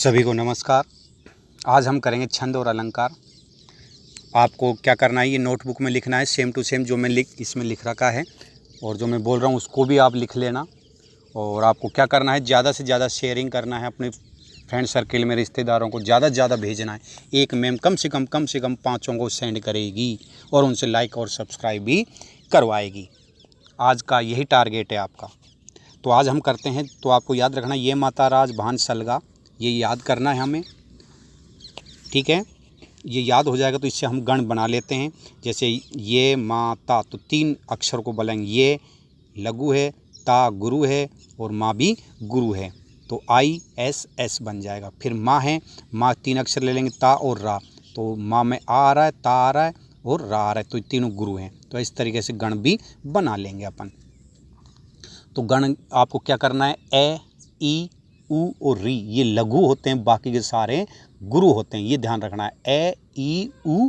सभी को नमस्कार। आज हम करेंगे छंद और अलंकार। आपको क्या करना है, ये नोटबुक में लिखना है सेम टू सेम जो मैं इसमें लिख रखा है, और जो मैं बोल रहा हूँ उसको भी आप लिख लेना। और आपको क्या करना है, ज़्यादा से ज़्यादा शेयरिंग करना है अपने फ्रेंड सर्किल में, रिश्तेदारों को ज़्यादा से ज़्यादा भेजना है। एक मैम कम से कम 5 को सेंड करेगी और उनसे लाइक और सब्सक्राइब भी करवाएगी। आज का यही टारगेट है आपका। तो आज हम करते हैं, तो आपको याद रखना, ये माता राज भान सलगा, ये याद करना है हमें, ठीक है। ये याद हो जाएगा तो इससे हम गण बना लेते हैं। जैसे ये माता, तो 3 अक्षर को बोलेंगे, ये लघु है, ता गुरु है और माँ भी गुरु है, तो ISS बन जाएगा। फिर माँ है, माँ 3 अक्षर ले लेंगे, ता और रा, तो माँ में आ रहा है, ता आ रहा है और रा आ रहा है, तो तीनों गुरु हैं। तो इस तरीके से गण भी बना लेंगे अपन। तो गण आपको क्या करना है, ए ई ऊ और री ये लघु होते हैं, बाकी के सारे गुरु होते हैं, ये ध्यान रखना है। ए ई ऊ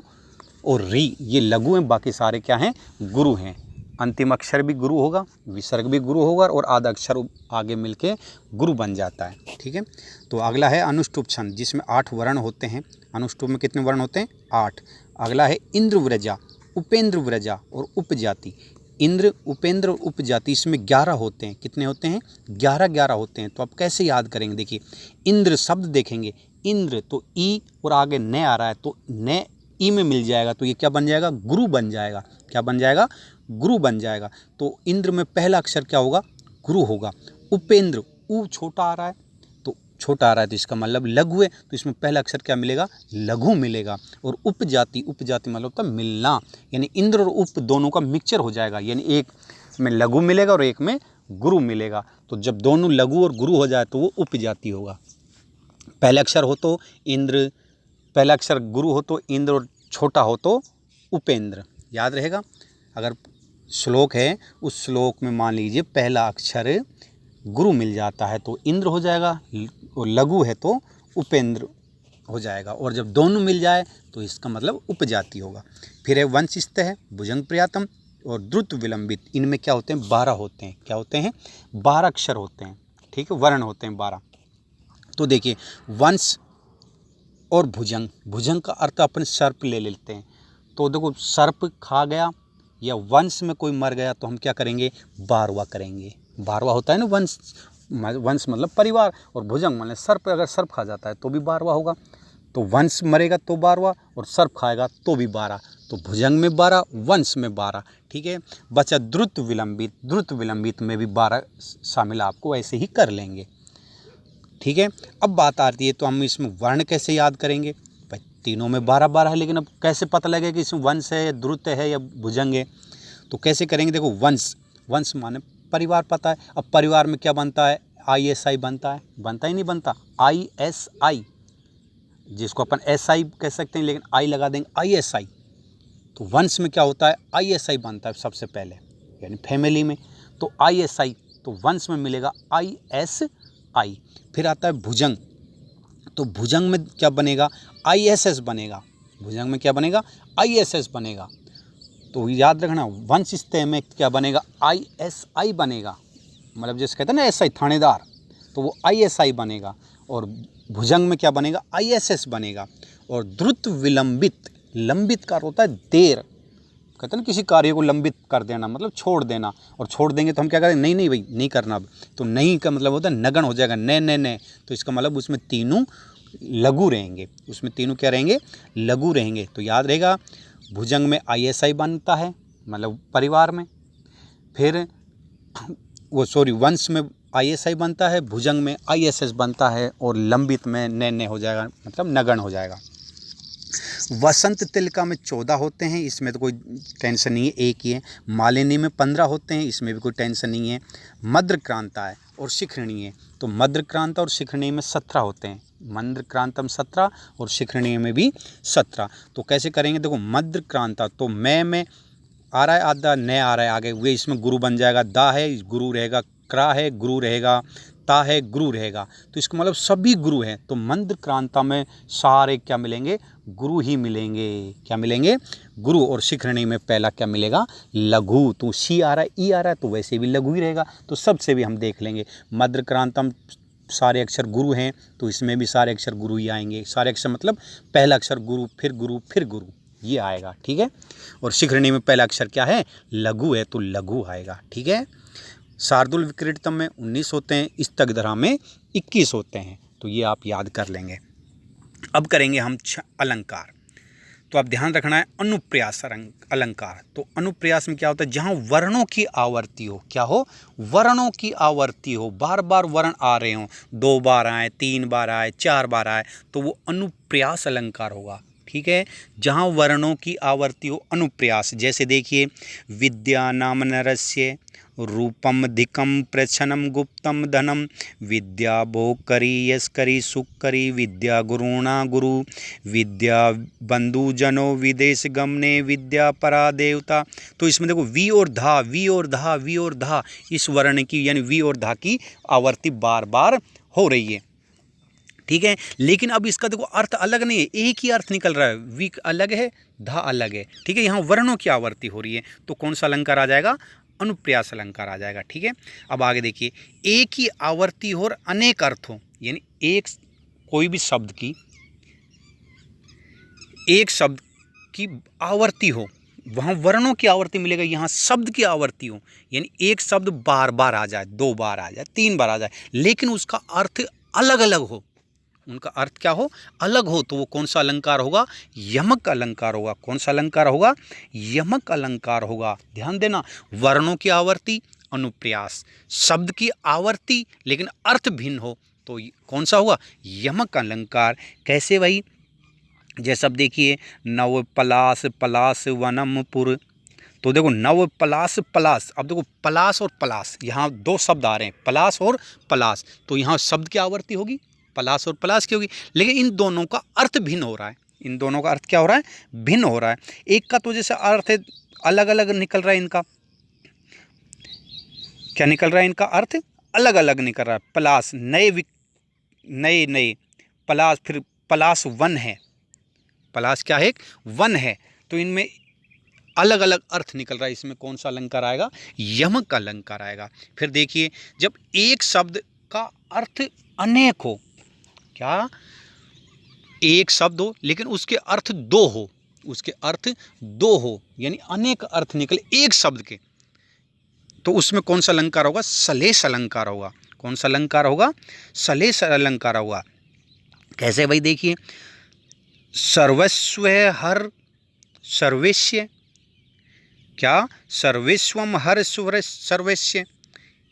और री ये लघु हैं, बाकी सारे क्या हैं, गुरु हैं। अंतिम अक्षर भी गुरु होगा, विसर्ग भी गुरु होगा और आधा अक्षर आगे मिलके गुरु बन जाता है, ठीक है। तो अगला है अनुष्टुप छंद, जिसमें 8 वर्ण होते हैं। अनुष्टुप में कितने वर्ण होते हैं, 8। अगला है इंद्र व्रजा, उपेंद्र व्रजा और उपजाति। इंद्र, उपेंद्र और उपजाति, इसमें 11 होते हैं। कितने होते हैं, 11 होते हैं। तो आप कैसे याद करेंगे, देखिए इंद्र शब्द देखेंगे, इंद्र तो ई और आगे न आ रहा है, तो न ई में मिल जाएगा, तो ये क्या बन जाएगा, गुरु बन जाएगा। क्या बन जाएगा, गुरु बन जाएगा। तो इंद्र में पहला अक्षर क्या होगा, गुरु होगा। उपेंद्र, ऊ छोटा आ रहा है, तो छोटा आ रहा है तो इसका मतलब लघु है, तो इसमें पहला अक्षर क्या मिलेगा, लघु मिलेगा। और उपजाति, उपजाति मतलब होता है मिलना, यानी इंद्र और उप दोनों का मिक्सचर हो जाएगा, यानी एक में लघु मिलेगा और एक में गुरु मिलेगा। तो जब दोनों लघु और गुरु हो जाए तो वो उपजाति होगा। पहले अक्षर हो तो इंद्र, पहला अक्षर गुरु हो तो इंद्र और छोटा हो तो उपेंद्र, याद रहेगा। अगर श्लोक है, उस श्लोक में मान लीजिए पहला अक्षर गुरु मिल जाता है तो इंद्र हो जाएगा, और लघु है तो उपेंद्र हो जाएगा, और जब दोनों मिल जाए तो इसका मतलब उपजाति होगा। फिर है वंशिस्थ है, भुजंग प्रियातम और द्रुत विलंबित। इनमें क्या होते हैं, 12 होते हैं। क्या होते हैं, 12 अक्षर होते हैं, ठीक है, वर्ण होते हैं 12। तो देखिए वंश और भुजंग, भुजंग का अर्थ अपन सर्प ले लेते हैं। तो देखो सर्प खा गया या वंश में कोई मर गया तो हम क्या करेंगे, बारवा करेंगे। बारवा होता है ना वंश, वंश मतलब परिवार, और भुजंग मतलब सर्प, अगर सर्प खा जाता है तो भी बारवा होगा। तो वंश मरेगा तो बारवा और सर्प खाएगा तो भी 12। तो भुजंग में 12, वंश में 12, ठीक है। बचा द्रुत विलंबित, द्रुत विलंबित में भी 12 शामिल, आपको ऐसे ही कर लेंगे, ठीक है। अब बात आती है तो हम इसमें वर्ण कैसे याद करेंगे, भाई तीनों में 12 है, लेकिन अब कैसे पता लगेगा कि इसमें वंश है या द्रुत है या भुजंग है। तो कैसे करेंगे, देखो वंश, वंश माने परिवार पता है। अब परिवार में क्या बनता है, ISI बनता है, बनता ही नहीं बनता, ISI, जिसको अपन SI कह सकते हैं, लेकिन आई लगा देंगे, ISI। तो वंश में क्या होता है, ISI बनता है सबसे पहले, यानी फैमिली में। तो ISI, तो वंश में मिलेगा ISI। फिर आता है भुजंग, तो भुजंग में क्या बनेगा, ISS बनेगा। भुजंग में क्या बनेगा, ISS बनेगा। तो याद रखना वंशिस्थ में क्या बनेगा, ISI बनेगा, मतलब जैसे कहते हैं ना SI थानेदार, तो वो ISI बनेगा। और भुजंग में क्या बनेगा, ISS बनेगा। और द्रुत विलंबित, लंबित का होता है देर, कहते हैं ना किसी कार्य को लंबित कर देना, मतलब छोड़ देना। और छोड़ देंगे तो हम क्या करें, नहीं नहीं भाई नहीं करना अब, तो नहीं का मतलब होता है नगण हो जाएगा, न। तो इसका मतलब उसमें तीनों लघु रहेंगे, उसमें तीनों क्या रहेंगे, लघु रहेंगे। तो याद रहेगा, भुजंग में ISI बनता है मतलब परिवार में, फिर वंश में ISI बनता है, भुजंग में ISS बनता है, और लंबित में न हो जाएगा, मतलब नगण हो जाएगा। वसंत तिलका में 14 होते हैं, इसमें तो कोई टेंशन नहीं है, एक ही है। मालिनी में 15 होते हैं, इसमें भी कोई टेंशन नहीं है। मद्रक्रांता है और शिखरणी है, तो मद्रक्रांता और शिखरणी में 17 होते हैं। मद्रक्रांतम 17 और शिखरणी में भी 17। तो कैसे करेंगे, देखो मद्रक्रांता, तो में आ रहा है आधा, न आ रहा है आगे, वे इसमें गुरु बन जाएगा। दा है गुरु रहेगा, क्रा है गुरु रहेगा, ता है गुरु रहेगा, तो इसका मतलब सभी गुरु हैं। तो मद्रक्रांता में सारे क्या मिलेंगे, गुरु ही मिलेंगे। क्या मिलेंगे, गुरु। और शिखरणी में पहला क्या मिलेगा, लघु। तो सी आ रहा है, ई आ रहा है, तो वैसे भी लघु ही रहेगा। तो सबसे भी हम देख लेंगे, मद्रक्रांतम सारे अक्षर गुरु हैं तो इसमें भी सारे अक्षर गुरु ही आएंगे। सारे अक्षर मतलब पहला अक्षर गुरु, फिर गुरु, फिर गुरु, ये आएगा। ठीक है। और शिखरणी में पहला अक्षर क्या है? लघु है, तो लघु आएगा। ठीक है। शार्दूल विक्रीडितम में 19 होते हैं, इस्तगधरा में 21 होते हैं, तो ये आप याद कर लेंगे। अब करेंगे हम अलंकार। तो आप ध्यान रखना है अनुप्रास अलंकार। तो अनुप्रास में क्या होता है? जहाँ वर्णों की आवर्ती हो। क्या हो? वर्णों की आवर्ती हो, बार बार वर्ण आ रहे हो, 2 बार आए, 3 बार आए, 4 बार आए, तो वो अनुप्रास अलंकार होगा। ठीक है। जहाँ वर्णों की आवर्ती हो, अनुप्रास। जैसे देखिए, विद्या नाम नरस्य रूपम धिकम प्रच्छनम गुप्तम धनम विद्या भोग करी यश करी सुख करी विद्या गुरुणा गुरु विद्या बंधु जनो विदेश गमने विद्या परा देवता। तो इसमें देखो वी और धा, वी और धा, वी और धा, इस वर्ण की यानी वी और धा की आवर्ती बार बार हो रही है। ठीक है। लेकिन अब इसका देखो अर्थ अलग नहीं है, एक ही अर्थ निकल रहा है। वी अलग है, धा अलग है। ठीक है। यहाँ वर्णों की आवर्ती हो रही है, तो कौन सा अलंकार आ जाएगा? अनुप्रास अलंकार आ जाएगा। ठीक है। अब आगे देखिए, एक ही आवर्ती हो और अनेक अर्थ हो, यानी कोई भी शब्द की एक शब्द की आवर्ती हो, वहाँ वर्णों की आवर्ती मिलेगा, यहाँ शब्द की आवर्ती हो, यानी एक शब्द बार बार आ जाए, 2 बार आ जाए, 3 बार आ जाए, लेकिन उसका अर्थ अलग अलग हो, उनका अर्थ क्या हो? अलग हो, तो वो कौन सा अलंकार होगा? यमक अलंकार होगा। कौन सा अलंकार होगा? यमक अलंकार होगा। ध्यान देना, वर्णों की आवर्ती अनुप्रास, शब्द की आवर्ती लेकिन अर्थ भिन्न हो, तो कौन सा होगा? यमक अलंकार। कैसे भाई? जैसे अब देखिए, नव पलास पलास वनमपुर। तो देखो नव पलास पलास, अब देखो पलास और पलास, यहाँ 2 शब्द आ रहे हैं, पलास और पलास, तो यहाँ शब्द की आवर्ती होगी, पलास और पलास की होगी, लेकिन इन दोनों का अर्थ भिन्न हो रहा है। इन दोनों का अर्थ क्या हो रहा है? भिन्न हो रहा है। एक का तो जैसे अर्थ अलग अलग निकल रहा है, इनका क्या निकल रहा है? इनका अर्थ अलग अलग निकल रहा है। पलास नए नए पलास, फिर पलास वन है, पलास क्या है? एक वन है, तो इनमें अलग अलग अर्थ निकल रहा है। इसमें कौन सा अलंकार आएगा? यमक का अलंकार आएगा। फिर देखिए, जब एक शब्द का अर्थ अनेक हो, क्या? एक शब्द हो लेकिन उसके अर्थ 2 हो, उसके अर्थ 2 हो, यानी अनेक अर्थ निकले एक शब्द के, तो उसमें कौन सा अलंकार होगा? सलेश अलंकार होगा। कौन सा अलंकार होगा? सलेश अलंकार होगा। कैसे भाई? देखिए, सर्वस्व हर सर्वेश्य, क्या? सर्वेश्वम हर सर्वेश्य,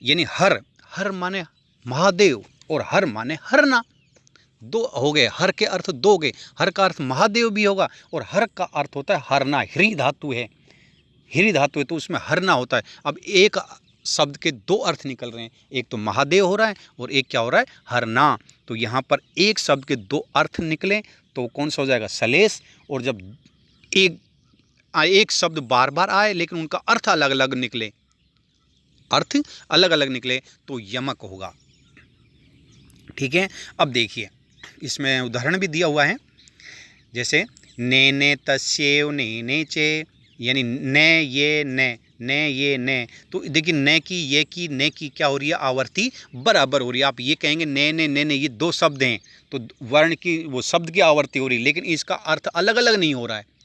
यानी हर, हर माने महादेव और हर माने हरना, 2 हो गए। हर के अर्थ 2 हो गए। हर का अर्थ महादेव भी होगा और हर का अर्थ होता है हरना। ह्री धातु है, ह्री धातु है, तो उसमें हरना होता है। अब एक शब्द के 2 अर्थ निकल रहे हैं, एक तो महादेव हो रहा है और एक क्या हो रहा है? हरना। तो यहाँ पर एक शब्द के 2 अर्थ निकले तो कौन सा हो जाएगा? सलेश। और जब एक शब्द बार बार आए लेकिन उनका अर्थ अलग अलग निकले, अर्थ अलग अलग निकले, तो यमक होगा। ठीक है। अब देखिए, इसमें उदाहरण भी दिया हुआ है, जैसे ने ने तस्येव ने ने चे, यानी ने ये ने ये ने, तो देखिए ने की, ये की, ने की क्या हो रही है? आवर्ती बराबर हो रही है। आप ये कहेंगे ने ने ये 2 शब्द हैं, तो वर्ण की, वो शब्द की आवर्ती हो रही है, लेकिन इसका अर्थ अलग अलग नहीं हो रहा है।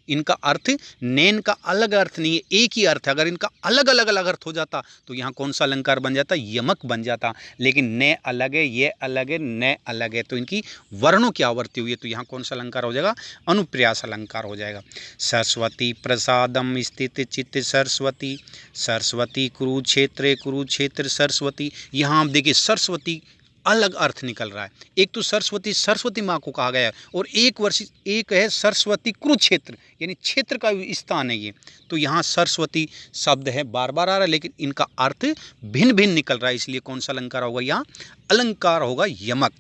इनका अर्थ, नेन का अलग अर्थ नहीं है, एक ही अर्थ है। अगर इनका अलग अलग अलग अर्थ हो जाता तो यहाँ कौन सा अलंकार बन जाता? यमक बन जाता। लेकिन ने अलग है, ये अलग है, ने अलग है, तो इनकी वर्णों की आवर्ती हुई है, तो यहाँ कौन सा अलंकार हो जाएगा? अनुप्रास अलंकार हो जाएगा। सरस्वती प्रसादम स्थित चित्त सरस्वती, सरस्वती कुरुक्षेत्रे कुरुक्षेत्र सरस्वती। यहाँ आप देखिए, सरस्वती अलग अर्थ निकल रहा है। एक तो सरस्वती सरस्वती माँ को कहा गया है, और एक है सरस्वती कुरुक्षेत्र, यानी क्षेत्र का स्थान है ये। तो यहाँ सरस्वती शब्द है, बार बार आ रहा है, लेकिन इनका अर्थ भिन्न भिन्न निकल रहा है, इसलिए कौन सा अलंकार होगा? यहाँ अलंकार होगा यमक।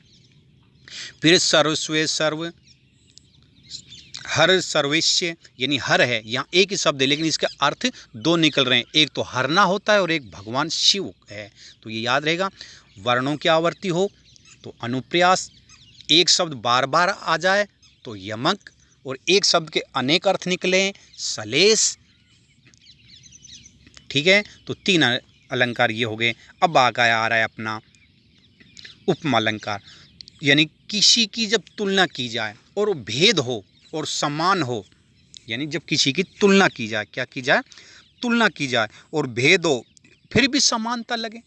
फिर सर्वस्व सर्व, हर सर्वेश्य, यानी हर है, यहाँ एक ही शब्द है लेकिन इसके अर्थ 2 निकल रहे हैं। एक तो हरना होता है और एक भगवान शिव है, तो ये याद रहेगा। वर्णों की आवर्ती हो तो अनुप्रास, एक शब्द बार बार आ जाए तो यमक, और एक शब्द के अनेक अर्थ निकले सलेश। ठीक है। तो 3 अलंकार ये हो गए। अब आ रहा है अपना उपमा अलंकार यानी किसी की जब तुलना की जाए और वो भेद हो और समान हो, यानी जब किसी की तुलना की जाए, क्या की जाए, तुलना की जाए और भेद हो फिर भी समानता लगे।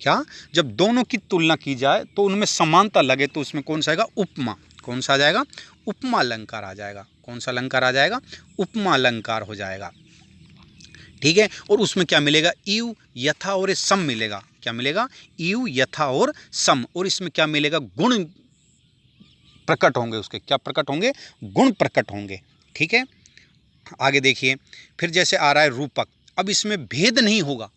क्या, जब दोनों की तुलना की जाए तो उनमें समानता लगे तो उसमें कौन सा आएगा, उपमा। कौन सा आ जाएगा, उपमा अलंकार आ जाएगा। कौन सा अलंकार आ जाएगा, उपमा अलंकार हो जाएगा। ठीक है, और उसमें क्या मिलेगा, इव, यथा और सम मिलेगा। क्या मिलेगा, इव, यथा और सम। और इसमें क्या मिलेगा, गुण प्रकट होंगे उसके। क्या प्रकट होंगे, गुण प्रकट होंगे। ठीक है, आगे देखिए, फिर जैसे आ रहा है रूपक। अब इसमें भेद नहीं होगा,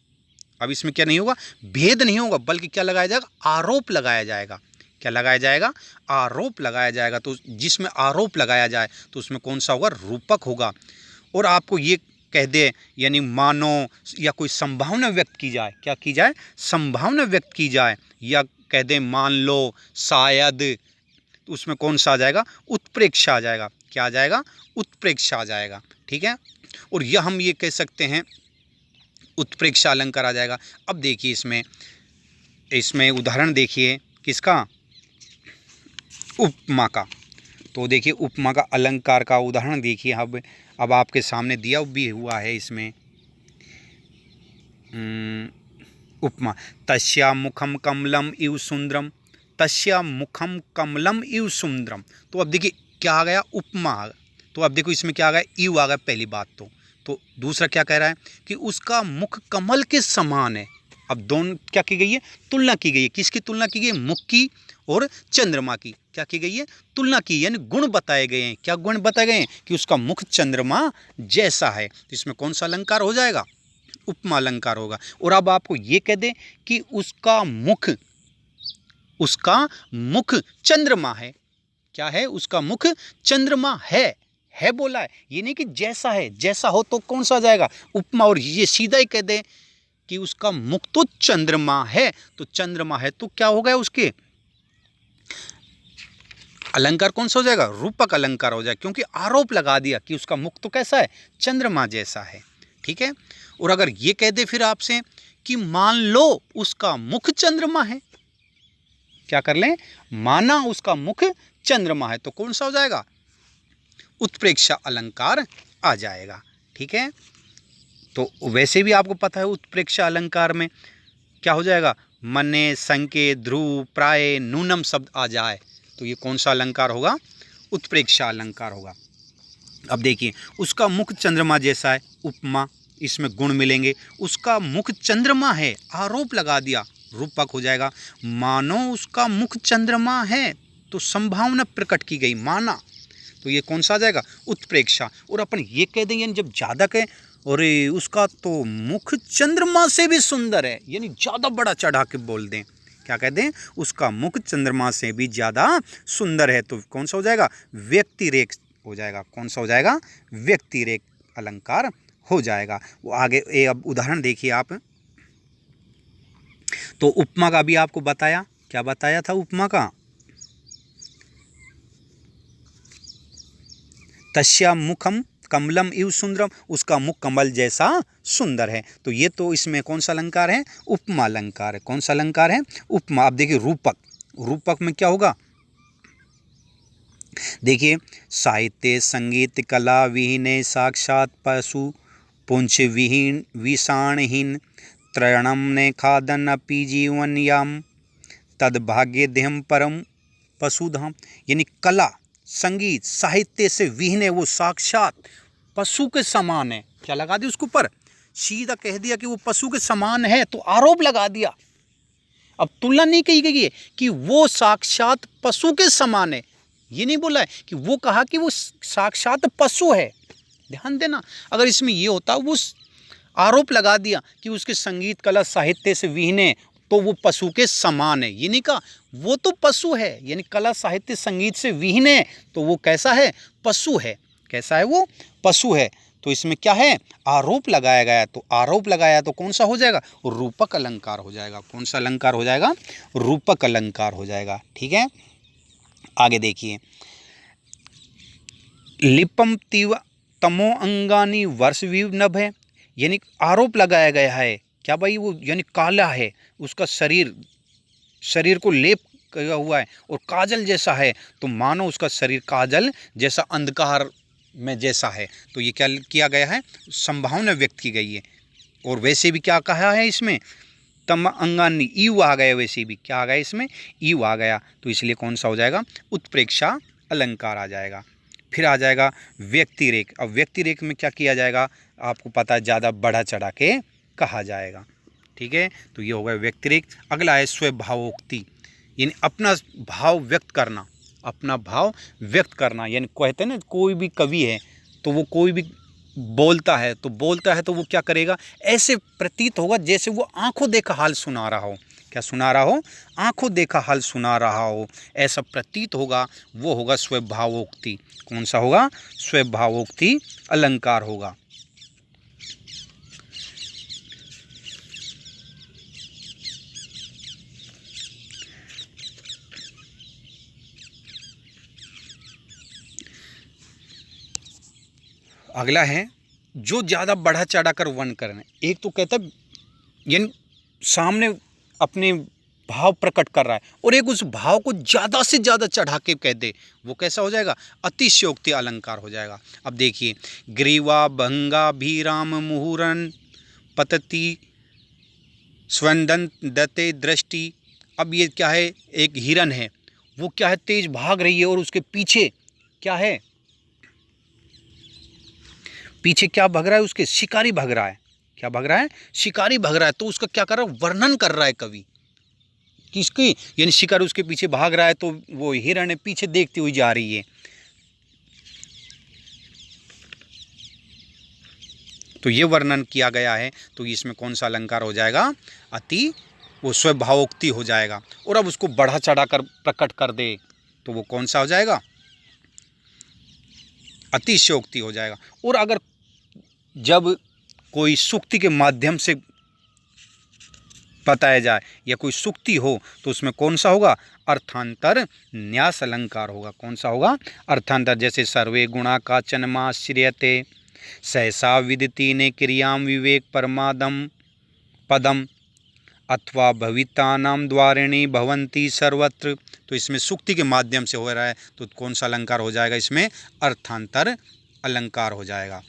अब इसमें क्या नहीं होगा, भेद नहीं होगा, बल्कि क्या लगाया जाएगा, आरोप लगाया जाएगा। क्या लगाया जाएगा, आरोप लगाया जाएगा। तो जिसमें आरोप लगाया जाए तो उसमें कौन सा होगा, रूपक होगा। और आपको ये कह दे, यानी मानो या कोई संभावना व्यक्त की जाए, क्या की जाए, संभावना व्यक्त की जाए, या कह दे मान लो, शायद, तो उसमें कौन सा आ जाएगा, उत्प्रेक्षा आ जाएगा। क्या आ जाएगा, उत्प्रेक्षा आ जाएगा। ठीक है, और यह हम ये कह सकते हैं उत्प्रेक्षा अलंकार आ जाएगा। अब देखिए इसमें इसमें उदाहरण देखिए किसका, उपमा का। तो देखिए उपमा का अलंकार का उदाहरण देखिए। अब आपके सामने दिया भी हुआ है इसमें। उपमा, तस्या मुखम कमलम इव सुंदरम, तस्या मुखम कमलम इव सुंदरम। तो अब देखिए क्या आ गया, उपमा। तो अब देखो इसमें क्या आ गया, इव आ गया पहली बात। तो दूसरा क्या कह रहा है कि उसका मुख कमल के समान है। अब दोनों क्या की गई है, तुलना की गई है। किसकी तुलना की गई है, मुख की और चंद्रमा की। क्या की गई है, तुलना की, यानी गुण बताए गए हैं। क्या गुण बताए गए हैं, कि उसका मुख चंद्रमा जैसा है। तो इसमें कौन सा अलंकार हो जाएगा, उपमा अलंकार होगा। और अब आपको ये कह दें कि उसका मुख चंद्रमा है। क्या है, उसका मुख चंद्रमा है बोला है, ये नहीं कि जैसा है। जैसा हो तो कौन सा आ जाएगा, उपमा। और ये सीधा ही कह दे कि उसका मुख तो चंद्रमा है, तो चंद्रमा है तो क्या हो गया, उसके अलंकार कौन सा हो जाएगा, रूपक अलंकार हो जाएगा। क्योंकि आरोप लगा दिया कि उसका मुख तो कैसा है, चंद्रमा जैसा है। ठीक है, और अगर ये कह दे फिर आपसे कि मान लो उसका मुख चंद्रमा है, क्या कर लें, माना उसका मुख चंद्रमा है, तो कौन सा हो जाएगा, उत्प्रेक्षा अलंकार आ जाएगा। ठीक है, तो वैसे भी आपको पता है उत्प्रेक्षा अलंकार में क्या हो जाएगा, मने, संके, ध्रुव, प्राय, नूनम शब्द आ जाए तो ये कौन सा अलंकार होगा, उत्प्रेक्षा अलंकार होगा। अब देखिए उसका मुख चंद्रमा जैसा है, उपमा, इसमें गुण मिलेंगे। उसका मुख चंद्रमा है, आरोप लगा दिया, रूपक हो जाएगा। मानो उसका मुख चंद्रमा है, तो संभावना प्रकट की गई, माना, तो ये कौन सा आ जाएगा, उत्प्रेक्षा। और अपन ये कह दें, यानी जब ज़्यादा कहें, और उसका तो मुख चंद्रमा से भी सुंदर है, यानी ज़्यादा बड़ा चढ़ा के बोल दें, क्या कह दें, उसका मुख चंद्रमा से भी ज़्यादा सुंदर है, तो कौन सा हो जाएगा, व्यक्तिरेख हो जाएगा। कौन सा हो जाएगा, व्यक्तिरेख अलंकार हो जाएगा। वो आगे अब उदाहरण देखिए आप। तो उपमा का भी आपको बताया, क्या बताया था उपमा का, तस्या मुखम कमलम इव सुंदरम, उसका मुख कमल जैसा सुंदर है। तो ये तो इसमें कौन सा अलंकार है, उपमा अलंकार है। कौन सा अलंकार है, उपमा। अब देखिए रूपक, रूपक में क्या होगा, देखिए साहित्य संगीत कला विहीने साक्षात पशु पुंछ विहीन विषाणहीन त्रयणम ने खादन अपि जीवन याम तद भाग्य देहम परम पशुधाम। यानी कला संगीत साहित्य से विहीन है, वो साक्षात पशु के समान है। क्या लगा दिया उसके ऊपर, सीधा कह दिया कि वो पशु के समान है, तो आरोप लगा दिया। अब तुलना नहीं कही गई है कि वो साक्षात पशु के समान है, ये नहीं बोला है कि वो कहा कि वो साक्षात पशु है। ध्यान देना, अगर इसमें ये होता वो आरोप लगा दिया कि उसके संगीत कला साहित्य से विहीन है, तो वो पशु के समान है, ये नहीं कहा वो तो पशु है, यानी कला साहित्य संगीत से विहीन है, तो वो कैसा है, पशु है। कैसा है, वो पशु है। तो इसमें क्या है, आरोप लगाया गया, तो आरोप लगाया तो कौन सा हो जाएगा, रूपक अलंकार हो जाएगा। कौन सा अलंकार हो जाएगा, रूपक अलंकार हो जाएगा। ठीक है, आगे देखिए, लिपम तीव तमो अंगानी वर्ष विनभ है, यानी आरोप लगाया गया है, क्या भाई वो यानी काला है, उसका शरीर शरीर को लेप किया हुआ है और काजल जैसा है, तो मानो उसका शरीर काजल जैसा अंधकार में जैसा है। तो ये क्या किया गया है, संभावना व्यक्त की गई है। और वैसे भी क्या कहा है इसमें, तम अंगानी ईव आ गया, वैसे भी क्या आ गया इसमें, ईव आ गया। तो इसलिए कौन सा हो जाएगा, उत्प्रेक्षा अलंकार आ जाएगा। फिर आ जाएगा व्यक्तिरेख। अब व्यक्तिरेख में क्या किया जाएगा, आपको पता है ज़्यादा बढ़ा चढ़ा के कहा जाएगा। ठीक है, तो ये हो गया व्यक्तिरेख। अगला है स्वभावोक्ति, यानी अपना भाव व्यक्त करना, अपना भाव व्यक्त करना। यानी कहते हैं ना, कोई भी कवि है तो वो कोई भी बोलता है तो वो क्या करेगा, ऐसे प्रतीत होगा जैसे वो आंखों देखा हाल सुना रहा हो। क्या सुना रहा हो, आंखों देखा हाल सुना रहा हो, ऐसा प्रतीत होगा, वो होगा स्वभावोक्ति। कौन सा होगा, स्वभावोक्ति अलंकार होगा। अगला है जो ज़्यादा बढ़ा चढ़ा कर वर्णन करना। एक तो कहता है यानी सामने अपने भाव प्रकट कर रहा है, और एक उस भाव को ज़्यादा से ज़्यादा चढ़ा के कह दे, वो कैसा हो जाएगा, अतिशयोक्ति अलंकार हो जाएगा। अब देखिए, ग्रीवा भंगा भीराम मुहुरन पतति स्वंदन दते दृष्टि। अब ये क्या है, एक हिरन है, वो क्या है, तेज भाग रही है, और उसके पीछे क्या है, पीछे क्या भाग रहा है, उसके शिकारी भाग रहा है। क्या भाग रहा है, शिकारी भाग रहा है। तो उसका क्या कर रहा है, वर्णन कर रहा है कवि, किसकी, यानी शिकारी उसके पीछे भाग रहा है, तो वो हिरण है पीछे देखती हुई जा रही है। तो ये वर्णन किया गया है, तो इसमें कौन सा अलंकार हो जाएगा, अति, वो स्वभावोक्ति हो जाएगा। और अब उसको बढ़ा चढ़ा कर प्रकट कर दे, तो वो कौन सा हो जाएगा, अतिशयोक्ति हो जाएगा। और अगर जब कोई सूक्ति के माध्यम से बताया जाए या कोई सूक्ति हो, तो उसमें कौन सा होगा, अर्थांतर न्यास अलंकार होगा। कौन सा होगा, अर्थांतर। जैसे सर्वे गुणा काचन माश्रियते सहसा विदिति ने क्रियाम विवेक परमादम पदम अथवा भवितानाम द्वारिणी भवंती सर्वत्र। तो इसमें सूक्ति के माध्यम से हो रहा है, तो कौन सा अलंकार हो जाएगा, इसमें अर्थांतर अलंकार हो जाएगा।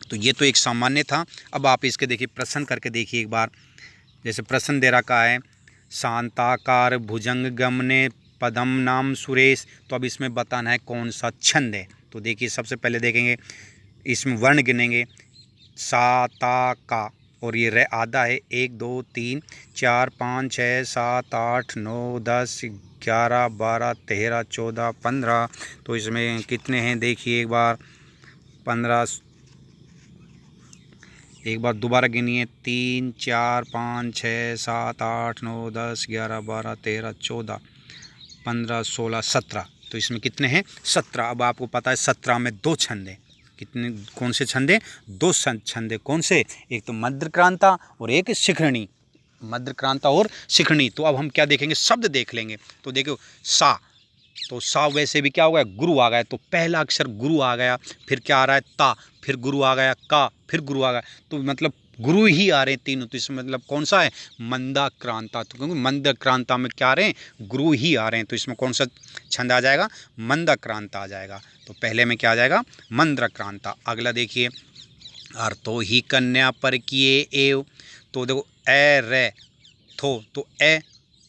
तो ये तो एक सामान्य था। अब आप इसके देखिए प्रश्न करके देखिए एक बार। जैसे प्रश्न दे रखा है, शांताकार भुजंग गमने पदम नाम सुरेश। तो अब इसमें बताना है कौन सा छंद है। तो देखिए सबसे पहले देखेंगे, इसमें वर्ण गिनेंगे, सा ता का, और ये रे आधा है, 1 2 3 4 5 6 7 8 9 10 11 12 13 14 15। तो इसमें कितने हैं देखिए एक बार, 15, एक बार दोबारा गिनिए, 3 4 5 6 7 8 9 10 11 12 13 14 15 16 17। तो इसमें कितने हैं, 17। अब आपको पता है 17 में 2 छंद हैं। कितने, कौन से छंद हैं, 2 छंद हैं। कौन से, एक तो मध्यक्रांता और एक शिखरणी। मध्यक्रांता और शिखरणी। तो अब हम क्या देखेंगे, शब्द देख लेंगे। तो देखो सा, तो सा वैसे भी क्या हो गया, गुरु आ गया। तो पहला अक्षर गुरु आ गया, फिर क्या आ रहा है, ता, फिर गुरु आ गया, का, फिर गुरु आ गया। तो मतलब गुरु ही आ रहे हैं तीनों। तो इसमें मतलब कौन सा है, मंदाक्रांता। तो क्योंकि मंदाक्रांता में क्या आ रहे हैं, गुरु ही आ रहे हैं। तो इसमें कौन सा छंद आ जाएगा, मंदाक्रांता आ जाएगा। तो पहले में क्या आ जाएगा, मंदाक्रांता। अगला देखिए, अर्थो ही कन्या पर किए एव। तो देखो ए रे थो, तो ए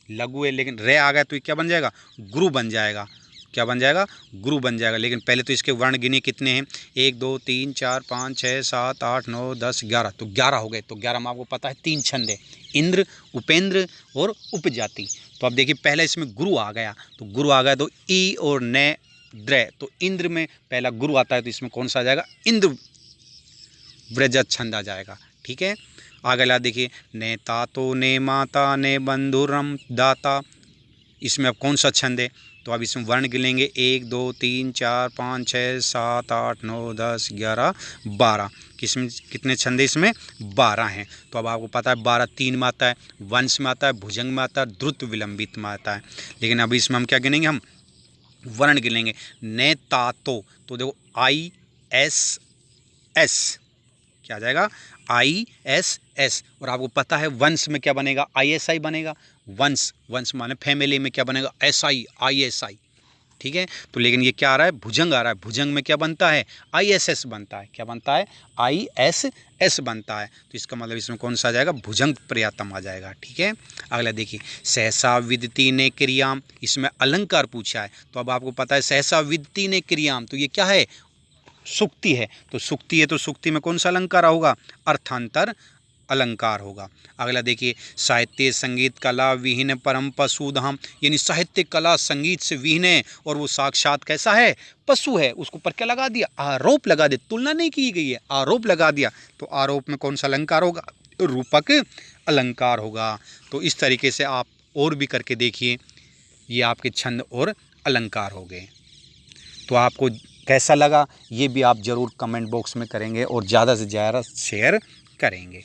लघु है, लेकिन रे आ गया तो ये क्या बन जाएगा, गुरु बन जाएगा। क्या बन जाएगा, गुरु बन जाएगा। लेकिन पहले तो इसके वर्ण गिने कितने हैं, 1 2 3 4 5 6 7 8 9 10 11। तो 11 हो गए। तो 11 में आपको पता है 3 छंद है, इंद्र, उपेंद्र और उपजाति। तो अब देखिए पहले इसमें गुरु आ गया, तो गुरु आ गया तो ई और ने द्र। तो इंद्र में पहला गुरु आता है, तो इसमें कौन सा आ जाएगा, इंद्र व्रजत छंद आ जाएगा। ठीक है, अगला देखिए, ने तातो ने माता ने बंधुरम दाता। इसमें अब कौन सा छंद है, तो अब इसमें वर्ण गिनेंगे, 1 2 3 4 5 6 7 8 9 10 11 12। किसमें कितने छंद है, इसमें 12 हैं। तो अब आपको पता है 12 3 में आता है, वंश में आता है, भुजंग में आता है, द्रुत विलंबित में आता है। लेकिन अभी इसमें हम क्या गिनेंगे, हम वर्ण गिनेंगे। ने तातो, तो देखो ISS, क्या आ जाएगा, ISS। और आपको पता है वंश में क्या बनेगा, ISI बनेगा। वंश, वंश माने फैमिली में क्या बनेगा, SI, ISI, ठीक है। तो लेकिन ये क्या आ रहा है, भुजंग आ रहा है, भुजंग में क्या बनता है, ISS बनता है, क्या बनता है, ISS बनता है। तो इसका मतलब इसमें कौन सा आ जाएगा, भुजंग पर्यायतम आ जाएगा, ठीक है। अगला देखिए, सहसा विदती ने क्रियाम, इसमें अलंकार पूछा है। तो अब आपको पता है सहसा विदती ने क्रियाम, तो ये क्या है, सुक्ति है। तो सुक्ति है तो सुक्ति में कौन सा अलंकार होगा, अर्थांतर अलंकार होगा। अगला देखिए, साहित्य संगीत कला विहीन परम पशुधाम, यानी साहित्य कला संगीत से विहीन है और वो साक्षात कैसा है, पशु है। उसको पर क्या लगा दिया, आरोप लगा दिया, तुलना नहीं की गई है, आरोप लगा दिया। तो आरोप में कौन सा अलंकार होगा, रूपक अलंकार होगा। तो इस तरीके से आप और भी करके देखिए, ये आपके छंद और अलंकार हो गए। तो आपको कैसा लगा ये भी आप ज़रूर कमेंट बॉक्स में करेंगे और ज़्यादा से ज़्यादा शेयर करेंगे।